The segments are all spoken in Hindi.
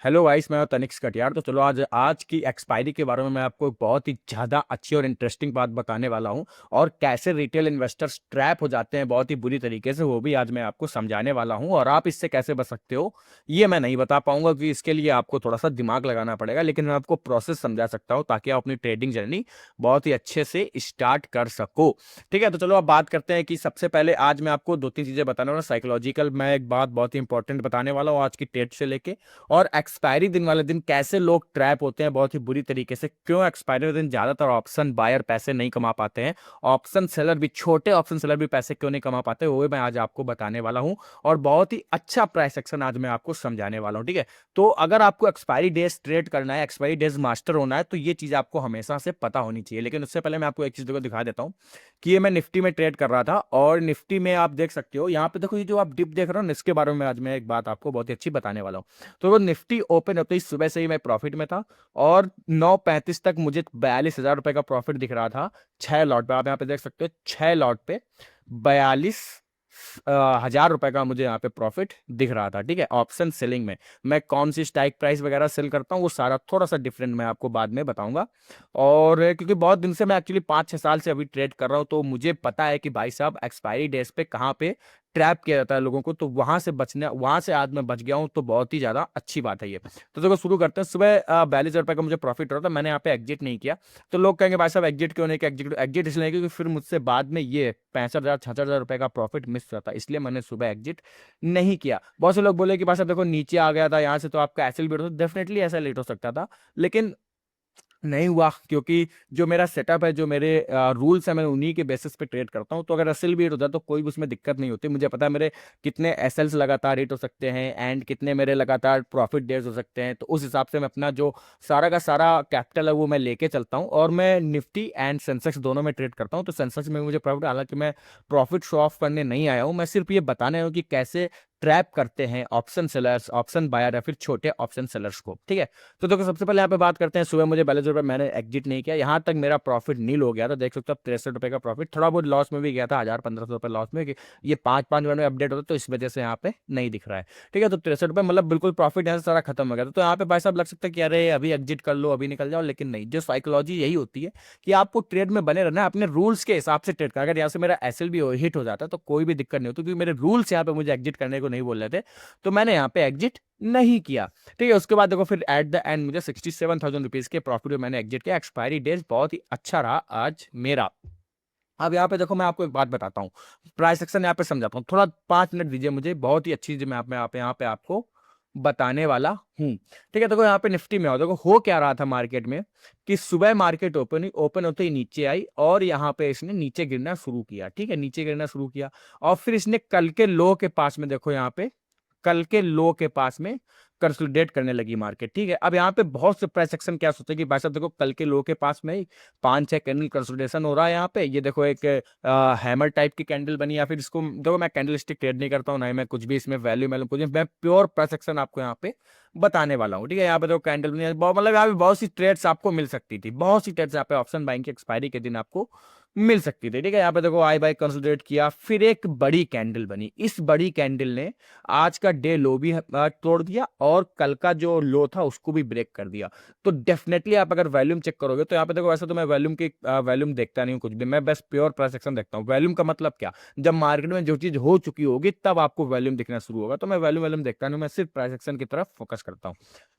हेलो गाइस, मैं हूं तनिष्क कटियार। तो चलो आज आज की एक्सपायरी के बारे में मैं आपको एक बहुत ही ज़्यादा अच्छी और इंटरेस्टिंग बात बताने वाला हूं, और कैसे रिटेल इन्वेस्टर्स ट्रैप हो जाते हैं बहुत ही बुरी तरीके से, वो भी आज मैं आपको समझाने वाला हूं। और आप इससे कैसे बच सकते हो ये मैं नहीं बता पाऊंगा, क्योंकि इसके लिए आपको थोड़ा सा दिमाग लगाना पड़ेगा, लेकिन मैं आपको प्रोसेस समझा सकता हूँ ताकि आप अपनी ट्रेडिंग जर्नी बहुत ही अच्छे से स्टार्ट कर सको। ठीक है, तो चलो अब बात करते हैं कि सबसे पहले आज मैं आपको दो तीन चीज़ें बताने वाला। साइकोलॉजिकल मैं एक बात बहुत ही इंपॉर्टेंट बताने वाला हूँ आज की ट्रेड से लेके, और एक्सपायरी दिन वाले दिन कैसे लोग ट्रैप होते हैं बहुत ही बुरी तरीके से, क्यों एक्सपायरी दिन ज्यादातर ऑप्शन बायर पैसे नहीं कमा पाते हैं, ऑप्शन सेलर भी, छोटे ऑप्शन सेलर भी पैसे क्यों नहीं कमा पाते, वो मैं आज आपको बताने वाला हूं। और बहुत ही अच्छा प्राइस एक्शन आज मैं आपको समझाने वाला हूं। ठीक है, तो अगर आपको एक्सपायरी डेज ट्रेड करना है, एक्सपायरी डेज मास्टर होना है, तो ये चीज आपको हमेशा से पता होनी चाहिए। लेकिन उससे पहले मैं आपको एक चीज को दिखा देता हूँ कि ये मैं निफ्टी में ट्रेड कर रहा था, और निफ्टी में आप देख सकते हो यहाँ पे देखो, ये जो आप डिप देख रहे हो ना, इसके बारे में आज मैं एक बात आपको बहुत ही अच्छी बताने वाला हूँ। तो वो निफ्टी ओपन होते ही सुबह से ही मैं प्रॉफिट में था, और 9:35 तक मुझे 42,000 रुपए का प्रॉफिट दिख रहा था। 6 लॉट पे आप यहाँ पे देख सकते हो, 6 लॉट पे 42,000 रुपए का मुझे यहाँ पे प्रॉफिट दिख रहा था। ठीक है, ऑप्शन सेलिंग में मैं कौन सी स्ट्राइक प्राइस वगैरह सेल करता हूँ वो सारा थोड़ा सा डिफरेंट मैं आपको बाद में बताऊंगा। और क्योंकि बहुत दिन से मैं एक्चुअली 5-6 साल से अभी ट्रेड कर रहा हूँ, तो मुझे पता है कि भाई साहब एक्सपायरी डेज पे कहाँ पे ट्रैप किया जाता है लोगों को, तो वहां से बचने, वहां से आज मैं बच गया हूं, तो बहुत ही ज्यादा अच्छी बात है ये। तो देखो शुरू करते हैं। सुबह 42,000 रुपए का मुझे प्रॉफिट हो रहा था, मैंने यहाँ पे एग्जिट नहीं किया। तो लोग कहेंगे भाई साहब एग्जिट क्यों नहीं किया? एग्जिट एग्जिट इसलिए नहीं, क्योंकि फिर मुझसे बाद में ये 65,000 66,000 रुपए का प्रॉफिट मिस हुआ था, इसलिए मैंने सुबह एग्जिट नहीं किया। बहुत से लोग बोले कि भाई साहब देखो नीचे आ गया था यहाँ से, तो आपका एसएल भी हो सकता, डेफिनेटली ऐसा लेट हो सकता था, लेकिन नहीं हुआ, क्योंकि जो मेरा सेटअप है, जो मेरे रूल्स है, मैं उन्हीं के बेसिस पे ट्रेड करता हूं। तो अगर एसएल भी हिट होता है तो कोई भी उसमें दिक्कत नहीं होती। मुझे पता है मेरे कितने एसएल्स लगातार हिट हो सकते हैं, एंड कितने मेरे लगातार प्रॉफिट डेज हो सकते हैं, तो उस हिसाब से मैं अपना जो सारा का सारा कैपिटल है वो मैं लेके चलता हूँ। और मैं निफ्टी एंड सेंसेक्स दोनों में ट्रेड करता हूँ। तो सेंसेक्स में मुझे प्रॉफिट, हालांकि मैं प्रॉफिट शो ऑफ करने नहीं आया हूँ, मैं सिर्फ ये बताने आया हूँ कि कैसे ट्रैप करते हैं ऑप्शन सेलर्स, ऑप्शन बायर या फिर छोटे ऑप्शन सेलर्स को। ठीक है, तो देखो सबसे पहले यहाँ पे बात करते हैं। सुबह मुझे 42 रुपए, मैंने एग्जिट नहीं किया, यहाँ तक मेरा प्रॉफिट नील हो गया था। देख सकते हो 63 रुपए का प्रॉफिट, थोड़ा बहुत लॉस में भी गया था, 1,000-1,500 रुपए लॉस में, कि ये 5-5 मिनट में अपडेट होता है, तो इस वजह से यहाँ पे नहीं दिख रहा है। ठीक है, तो 63 रुपए मतलब बिल्कुल प्रॉफिट यहाँ से सारा खत्म हो गया था। तो यहाँ पे भाई साहब लग सकता है कि अरे अभी एग्जिट कर लो, अभी निकल जाओ, लेकिन नहीं, जो साइकोलॉजी यही होती है कि आपको ट्रेड में बने रहना है, अपने रूल्स के हिसाब से ट्रेड कर। अगर यहाँ से मेरा एसएल भी हिट हो जाता है तो कोई भी दिक्कत नहीं होती, क्योंकि मेरे रूल्स यहाँ पे मुझे एग्जिट करने को नहीं बोल रहे थे, तो मैंने यहाँ पे एग्जिट नहीं किया। ठीक है, उसके बाद देखो फिर एट द एंड मुझे 67,000 रुपीज के प्रॉफिट में मैंने एग्जिट किया। एक्सपायरी डेज बहुत ही अच्छा रहा आज मेरा। अब यहाँ पे देखो मैं आपको एक बात बताता हूँ, प्राइस सेक्शन यहाँ पे समझाता हूँ, थोड़ा 5 मिनट दीजिए मुझे, बहुत ही अच्छी चीज मैं यहाँ पे आपको बताने वाला हूँ। ठीक है, देखो यहाँ पे निफ्टी में हो, देखो हो क्या रहा था मार्केट में, कि सुबह मार्केट ओपन होते ही नीचे आई, और यहाँ पे इसने नीचे गिरना शुरू किया। ठीक है, नीचे गिरना शुरू किया, और फिर इसने कल के लो के पास में, देखो यहाँ पे कल के लो के पास में कंसोलिडेट करने लगी मार्केट। ठीक है, अब यहाँ पे बहुत से प्राइस एक्शन क्या सोचते हैं कि भाई साहब देखो कल के लो के पास में ही 5-6 कैंडल कंसोलिडेशन हो रहा है यहाँ पे, ये देखो एक हैमर टाइप की कैंडल बनी, या फिर इसको देखो, मैं कैंडल स्टिक ट्रेड नहीं करता हूँ, ना ही मैं कुछ भी इसमें वैल्यू मैल्यू कुछ, मैं प्योर प्राइस एक्शन आपको यहाँ पे बताने वाला हूँ। ठीक है, यहाँ पे देखो कैंडल बनी है, मतलब यहाँ पे बहुत सी ट्रेड्स आपको मिल सकती थी, बहुत सी ट्रेड्स यहाँ पे ऑप्शन बाइंग की एक्सपायरी के दिन आपको मिल सकती थी। ठीक है, यहाँ पे देखो आई बाई कंसोलिडेट किया, फिर एक बड़ी कैंडल बनी, इस बड़ी कैंडल ने आज का डे लो भी तोड़ दिया, और कल का जो लो था उसको भी ब्रेक कर दिया। तो डेफिनेटली आप अगर वॉल्यूम चेक करोगे, तो यहाँ पे देखो, वैसे तो मैं वॉल्यूम की वॉल्यूम देखता नहीं हूँ कुछ भी, मैं बस प्योर प्राइस एक्शन देखता हूँ। वॉल्यूम का मतलब क्या, जब मार्केट में जो चीज हो चुकी होगी तब आपको वॉल्यूम दिखना शुरू होगा, तो मैं वॉल्यूम वॉल्यूम देखता नहीं हूँ, मैं सिर्फ प्राइस एक्शन की तरफ फोकस करता हूँ।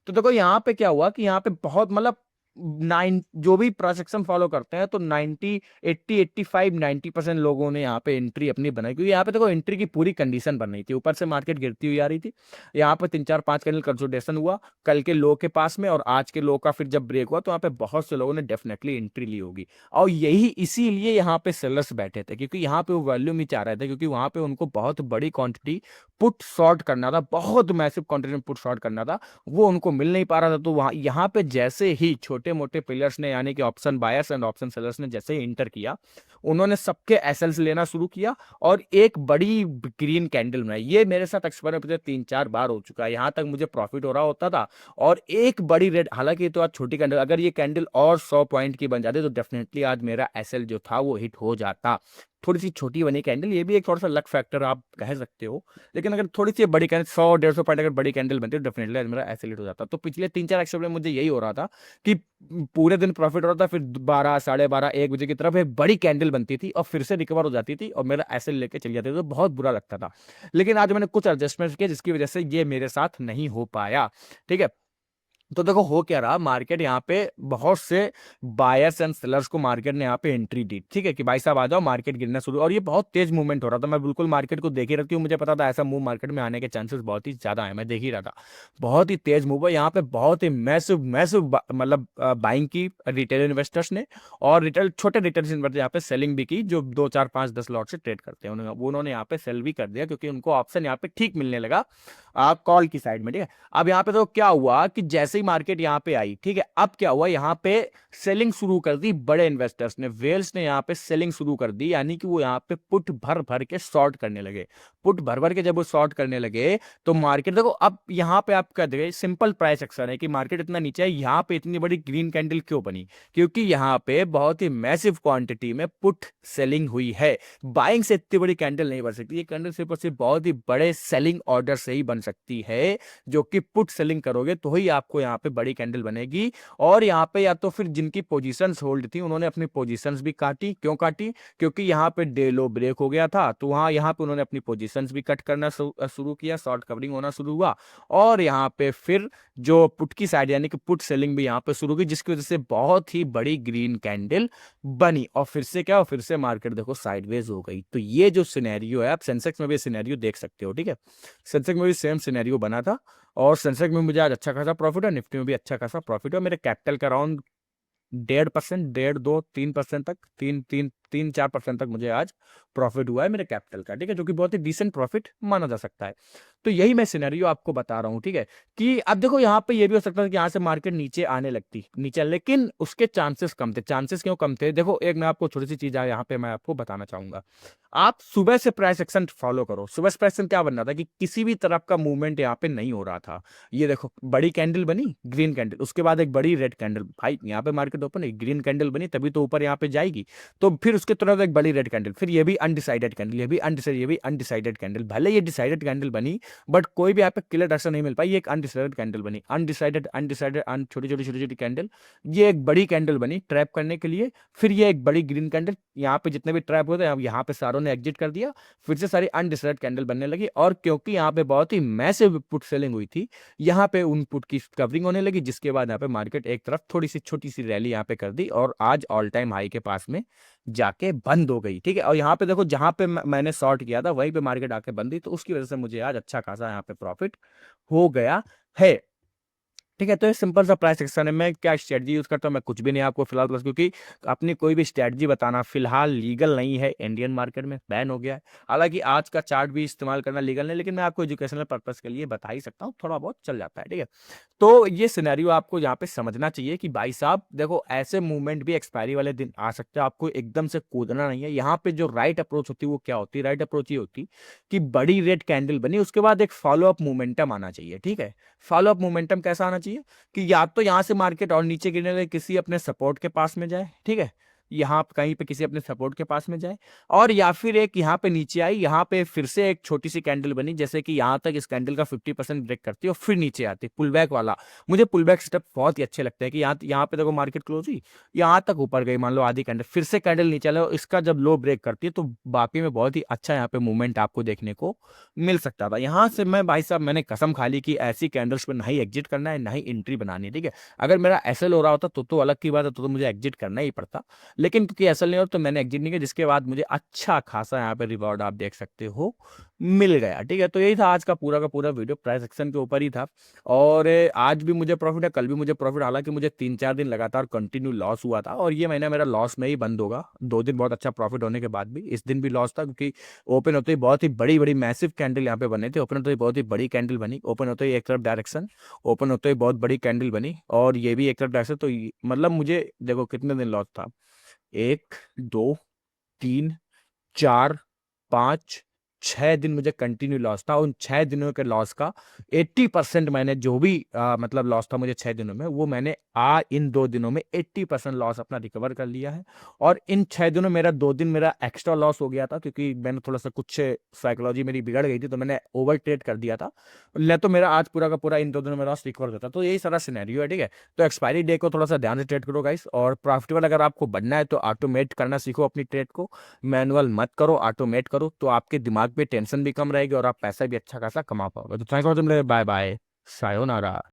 तो देखो यहाँ पे क्या हुआ कि यहाँ पे बहुत मतलब 9 जो भी ट्रांजेक्शन फॉलो करते हैं, तो 90 80 85 90% लोगों ने यहाँ पे एंट्री अपनी बनाई, क्योंकि यहाँ पे देखो एंट्री की पूरी कंडीशन बन रही थी, ऊपर से मार्केट गिरती हुई आ रही थी, यहाँ पे 3-4-5 कैंडल कंसोलिडेशन हुआ कल के लो के पास में, और आज के लो का फिर जब ब्रेक हुआ, तो यहाँ पे बहुत से लोगों ने डेफिनेटली एंट्री ली होगी। और यही इसीलिए यहाँ पे सेलर्स बैठे थे, क्योंकि यहाँ पे वो वॉल्यूम ही चाह रहे थे, क्योंकि वहां पे उनको बहुत बड़ी क्वांटिटी पुट शॉर्ट करना था, बहुत मैसिव क्वांटिटी में पुट शॉर्ट करना था, वो उनको मिल नहीं पा रहा था। तो वहां यहाँ पे जैसे ही छोटे मोटे प्लेयर्स ने, यानी कि option buyers and option sellers ने जैसे ही इंटर किया, उन्होंने सबके एसएल्स लेना शुरू किया, और एक बड़ी ग्रीन कैंडल बनाई। ये मेरे साथ एक्सपेरिमेंट पिछले 3-4 बार हो चुका है, यहाँ तक मुझे प्रॉफिट हो रहा होता था, और एक बड़ी रेड, हालांकि ये तो आज छोटी कैंडल, अगर ये कैंडल और 100 पॉइंट की बन जाती तो डेफिनेटली आज मेरा एसएल जो था वो हिट हो जाता। थोड़ी सी छोटी बनी कैंडल, ये भी एक थोड़ा सा लक फैक्टर आप कह सकते हो। लेकिन अगर थोड़ी सी बड़ी कैंडल 100-150 पॉइंट अगर बड़ी कैंडल बनती है तो डेफिनेटली आज मेरा ऐसे लेट हो जाता। तो पिछले 3-4 एक्सेप्ट में मुझे यही हो रहा था कि पूरे दिन प्रॉफिट हो रहा था, फिर 12, 12:30, 1 बजे की तरफ एक बड़ी कैंडल बनती थी और फिर से रिकवर हो जाती थी और मेरा ऐसे लेके चली जाती थी, तो बहुत बुरा लगता था। लेकिन आज मैंने कुछ एडजस्टमेंट किए जिसकी वजह से ये मेरे साथ नहीं हो पाया। ठीक है, तो देखो हो क्या रहा, मार्केट यहाँ पे बहुत से बायर्स एंड सेलर्स को मार्केट ने यहाँ पे एंट्री दी। ठीक है कि भाई साहब आ जाओ, मार्केट गिरना शुरू, और ये बहुत तेज मूवमेंट हो रहा था। मैं बिल्कुल मार्केट को देख ही रहती हूँ, मुझे पता था ऐसा मूव मार्केट में आने के चांसेस बहुत ही ज्यादा है, मैं देख ही रहा था। बहुत ही तेज मूव है यहाँ पे, बहुत ही मैसिव मैसिव मतलब बाइंग की रिटेल इन्वेस्टर्स ने, और रिटेल छोटे रिटेल इन्वेस्टर यहाँ पे सेलिंग भी की, जो 2, 4, 5, 10 लॉट से ट्रेड करते हैं उन्होंने यहाँ पे सेल भी कर दिया, क्योंकि उनको ऑप्शन यहाँ पे ठीक मिलने लगा कॉल की साइड में। ठीक है, अब यहाँ पे तो क्या हुआ कि जैसे ही मार्केट यहाँ पे आई, ठीक है, अब क्या हुआ, यहाँ पे सेलिंग शुरू कर दी बड़े इन्वेस्टर्स ने, वेल्स ने यहाँ पे सेलिंग शुरू कर दी, यानी कि वो यहाँ पे पुट भर भर के शॉर्ट करने लगे। पुट भर भर के जब वो शॉर्ट करने लगे तो मार्केट देखो, अब यहाँ पे आप कह देंगे सिंपल प्राइस एक्शन है कि मार्केट इतना नीचे है, यहाँ पे इतनी बड़ी ग्रीन कैंडल क्यों बनी, क्योंकि यहाँ पे बहुत ही मैसिव क्वांटिटी में पुट सेलिंग हुई है। बाइंग से इतनी बड़ी कैंडल नहीं बन सकती, ये कैंडल सिर्फ और सिर्फ बहुत ही बड़े सेलिंग ऑर्डर से ही बन सकती है, जो कि पुट सेलिंग करोगे तो ही आपको यहाँ पे बड़ी कैंडल बनेगी। और यहाँ पे या तो फिर जिनकी पोजीशंस होल्ड थी उन्होंने अपनी पोजीशंस भी काटी, क्यों काटी, क्योंकि यहाँ पे डे लो ब्रेक हो गया था, तो वहां यहाँ पे उन्होंने अपनी पोजीशंस भी कट करना शुरू किया, शॉर्ट कवरिंग होना शुरू हुआ, और यहाँ पे फिर जो पुट की साइड यानी कि पुट सेलिंग भी यहाँ पे शुरू हुई, जिसकी वजह से बहुत ही बड़ी ग्रीन कैंडल बनी, और फिर से क्या, फिर से मार्केट देखो साइडवेज हो गई। तो ये जो सिनेरियो है, आप सेंसेक्स में भी सिनेरियो देख सकते हो। ठीक है, सेंसेक्स में भी सेम सिनेरियो बना था, और सेंसेक्स में मुझे आज अच्छा खासा प्रॉफिट है, निफ्टी में भी अच्छा खासा प्रॉफिट है। मेरे कैपिटल का अराउंड 1.5%, 1.5, 2, 3% तक, 3-4% तक मुझे आज प्रॉफिट हुआ है मेरे कैपिटल का। ठीक है, जो कि बहुत ही डिसेंट प्रॉफिट माना जा सकता है। तो यही मैं सिनेरियो आपको बता रहा हूँ। ठीक है, कि अब देखो यहाँ पे ये भी हो सकता है कि यहाँ से मार्केट नीचे आने लगती नीचे, लेकिन उसके चांसेस कम थे। चांसेस क्यों कम थे, देखो एक मैं आपको छोटी सी चीज यहाँ पे मैं आपको बताना चाहूंगा। आप सुबह से प्राइस एक्शन फॉलो करो। सुबह से प्राइस एक्शन क्या बन रहा था कि किसी भी तरफ का मूवमेंट यहाँ पे नहीं हो रहा था। ये देखो बड़ी कैंडल बनी, ग्रीन कैंडल, उसके बाद एक बड़ी रेड कैंडल, भाई यहाँ पे मार्केट ओपन है, ग्रीन कैंडल बनी तभी तो ऊपर यहाँ पे जाएगी, तो फिर उसके तुरंत एक बड़ी रेड कैंडल, फिर ये भी अनडिसाइडेड कैंडल, ये भी अनडिसाइडेड कैंडल। भले ये डिसाइडेड कैंडल बनी, बट कोई भी यहाँ पे क्लियर डायरेक्शन नहीं मिल पाई, ये एक अनडिसाइडेड कैंडल बनी, अनडिसाइडेड अनडिसाइडेड छोटी छोटी छोटी छोटी कैंडल, ये एक बड़ी कैंडल बनी ट्रैप करने के लिए, फिर ये एक बड़ी ग्रीन कैंडल, यहाँ पे जितने भी ट्रैप होते हैं यहाँ पे सारों ने एग्जिट कर दिया, फिर से सारी अनडिसाइडेड कैंडल बनने लगी, और क्योंकि यहाँ पे बहुत ही मैसिव पुट सेलिंग हुई थी, यहाँ पे उन पुट की कवरिंग होने लगी, जिसके बाद यहाँ पे मार्केट एक तरफ थोड़ी सी छोटी सी रैली यहाँ पे कर दी, और आज ऑल टाइम हाई के पास में जाके बंद हो गई। ठीक है, और यहाँ पे देखो जहां पे मैंने शॉर्ट किया था वहीं पे मार्केट आके बंद हुई, तो उसकी वजह से मुझे आज अच्छा खासा यहाँ पे प्रॉफिट हो गया है। ठीक है, तो ये सिंपल सा प्राइस एक्शन है। मैं क्या स्ट्रेटजी यूज करता हूँ, मैं कुछ भी नहीं आपको फिलहाल प्लस, क्योंकि अपनी कोई भी स्ट्रेटजी बताना फिलहाल लीगल नहीं है, इंडियन मार्केट में बैन हो गया है। हालांकि आज का चार्ट भी इस्तेमाल करना लीगल नहीं, लेकिन मैं आपको एजुकेशनल पर्पस के लिए बता ही सकता हूँ, थोड़ा बहुत चल जाता है। ठीक है, तो ये सिनेरियो आपको यहाँ पे समझना चाहिए कि भाई साहब देखो ऐसे मूवमेंट भी एक्सपायरी वाले दिन आ सकते हैं, आपको एकदम से कूदना नहीं है। यहाँ पे जो राइट अप्रोच होती है वो क्या होती है, राइट अप्रोच ये होती कि बड़ी रेड कैंडल बनी, उसके बाद एक फॉलो अप मोमेंटम आना चाहिए। ठीक है, फॉलो अप मोमेंटम कैसा आना चाहिए कि या तो यहां से मार्केट और नीचे गिरने लगे, किसी अपने सपोर्ट के पास में जाए, ठीक है, यहाँ कहीं पे किसी अपने सपोर्ट के पास में जाए, और या फिर एक यहाँ पे नीचे आई, यहाँ पे फिर से एक छोटी सी कैंडल बनी, जैसे कि यहाँ तक इस कैंडल का 50% ब्रेक करती है और फिर नीचे आती है, पुल बैक वाला। मुझे पुल बैक स्टेप बहुत ही अच्छे लगते हैं कि यहाँ पे देखो मार्केट क्लोज हुई, यहाँ तक ऊपर गई, मान लो आधी कैंडल, फिर से कैंडल नीचे आए, इसका जब लो ब्रेक करती है तो बाकी में बहुत ही अच्छा यहाँ पे मूवमेंट आपको देखने को मिल सकता था। यहाँ से मैं भाई साहब मैंने कसम खा ली कि ऐसी कैंडल्स पे ना ही एग्जिट करना है ना ही एंट्री बनानी है। ठीक है, अगर मेरा एसएल हो रहा होता तो अलग की बात है, तो मुझे एग्जिट करना ही पड़ता, लेकिन क्योंकि एसएल नहीं हो तो मैंने एग्जिट नहीं किया, जिसके बाद मुझे अच्छा खासा यहाँ पे रिवॉर्ड आप देख सकते हो मिल गया। ठीक है, तो यही था आज का पूरा वीडियो, प्राइस एक्शन के ऊपर ही था, और आज भी मुझे प्रॉफिट है, कल भी मुझे प्रॉफिट, हालांकि मुझे 3-4 दिन लगातार कंटिन्यू लॉस हुआ था, और ये महीना मेरा लॉस में ही बंद होगा। 2 दिन बहुत अच्छा प्रॉफिट होने के बाद भी इस दिन भी लॉस था, क्योंकि ओपन होते ही बहुत ही बड़ी बड़ी मैसिव कैंडल यहाँ पे बने थे, ओपन होते ही बहुत ही बड़ी कैंडल बनी, ओपन होते ही एक तरफ डायरेक्शन, ओपन होते ही बहुत बड़ी कैंडल बनी, और ये भी एक तरफ डायरेक्शन, तो मतलब मुझे देखो कितने दिन लॉस था, 1, 2, 3, 4, 5, 6 दिन मुझे कंटिन्यू लॉस था। उन 6 दिनों के लॉस का 80% मैंने जो भी मतलब लॉस था मुझे 6 दिनों में, वो मैंने इन 2 दिनों में 80% लॉस अपना रिकवर कर लिया है। और इन 6 दिनों मेरा 2 दिन मेरा एक्स्ट्रा लॉस हो गया था, क्योंकि मैंने थोड़ा-सा कुछ साइकोलॉजी मेरी बिगड़ गई थी, तो मैंने ओवर ट्रेड कर दिया था। नहीं तो मेरा आज पूरा का पूरा इन 2 दिनों में लॉस रिकवर होता। तो यही सारा सिनेरियो है, ठीक है? तो एक्सपायरी डे को थोड़ा-सा ध्यान से ट्रेड करो गाइस, और प्रॉफिटेबल अगर आपको बनना है तो ऑटोमेट करना सीखो अपनी ट्रेड को। मैनुअल मत करो, ऑटोमेट करो, तो आपके दिमाग पे टेंशन भी कम रहेगी और आप पैसा भी अच्छा खासा कमा पाओगे। तो thank you, bye bye, sayonara.